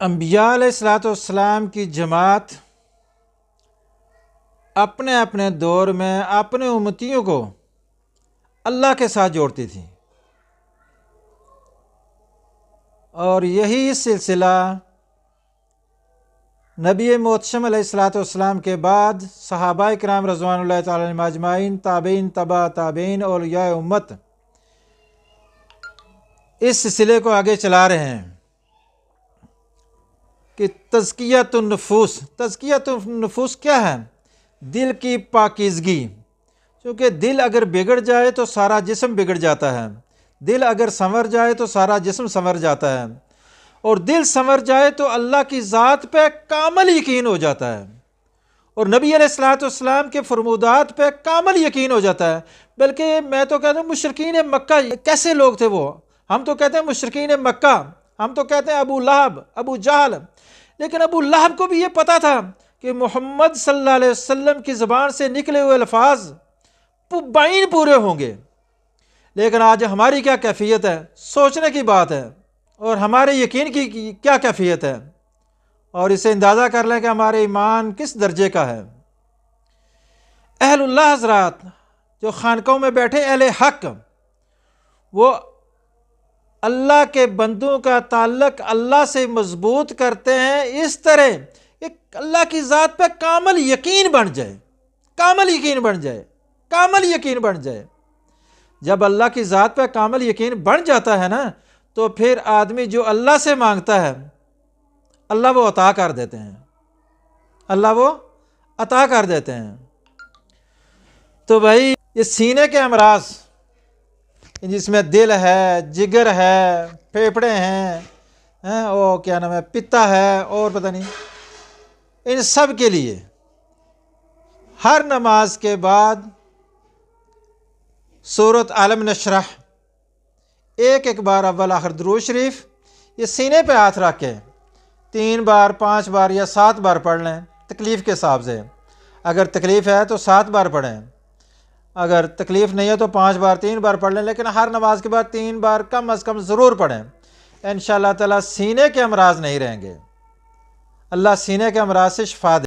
انبیاء علیہ الصلوۃ والسلام کی جماعت اپنے اپنے دور میں اپنے امتیوں کو اللہ کے ساتھ جوڑتی تھی، اور یہی سلسلہ نبی محتشم علیہ الصلوۃ والسلام کے بعد صحابہ کرام رضوان اللہ تعالی علیہم اجمعین، تابعین، تبع تابعین، اولیاء امت اس سلسلے کو آگے چلا رہے ہیں کہ تزکیۃ النفوس کیا ہے؟ دل کی پاکیزگی۔ کیونکہ دل اگر بگڑ جائے تو سارا جسم بگڑ جاتا ہے، دل اگر سنور جائے تو سارا جسم سنور جاتا ہے، اور دل سنور جائے تو اللہ کی ذات پہ کامل یقین ہو جاتا ہے، اور نبی علیہ الصلوۃ والسلام کے فرمودات پہ کامل یقین ہو جاتا ہے۔ بلکہ میں تو کہتا ہوں مشرکین مکہ کیسے لوگ تھے وہ؟ ہم تو کہتے ہیں مشرکین مکہ، ہم تو کہتے ہیں ابو لہب، ابو جہل، لیکن ابو لہب کو بھی یہ پتا تھا کہ محمد صلی اللہ علیہ وسلم کی زبان سے نکلے ہوئے الفاظ بعین پورے ہوں گے۔ لیکن آج ہماری کیا کیفیت ہے؟ سوچنے کی بات ہے، اور ہمارے یقین کی کیا کیفیت ہے، اور اسے اندازہ کر لیں کہ ہمارے ایمان کس درجے کا ہے۔ اہل اللہ حضرات جو خانقاہوں میں بیٹھے اہل حق، وہ اللہ کے بندوں کا تعلق اللہ سے مضبوط کرتے ہیں اس طرح کہ اللہ کی ذات پہ کامل یقین بن جائے، کامل یقین بن جائے، کامل یقین بن جائے۔ جب اللہ کی ذات پہ کامل یقین بن جاتا ہے نا، تو پھر آدمی جو اللہ سے مانگتا ہے اللہ وہ عطا کر دیتے ہیں، اللہ وہ عطا کر دیتے ہیں۔ تو بھائی یہ سینے کے امراض جس میں دل ہے، جگر ہے، پھیپھڑے ہیں، وہ کیا نام ہے، پتا ہے، اور پتہ نہیں، ان سب کے لیے ہر نماز کے بعد سورۃ عالم نشرح ایک بار اول آخر درود شریف یہ سینے پہ ہاتھ رکھ کے 3 بار 5 بار یا 7 بار پڑھ لیں تکلیف کے حساب سے۔ اگر تکلیف ہے تو 7 بار پڑھیں، اگر تکلیف نہیں ہے تو 5 بار 3 بار پڑھ لیں، لیکن ہر نماز کے بعد 3 بار کم از کم ضرور پڑھیں۔ انشاءاللہ تعالیٰ سینے کے امراض نہیں رہیں گے، اللہ سینے کے امراض سے شفا دے۔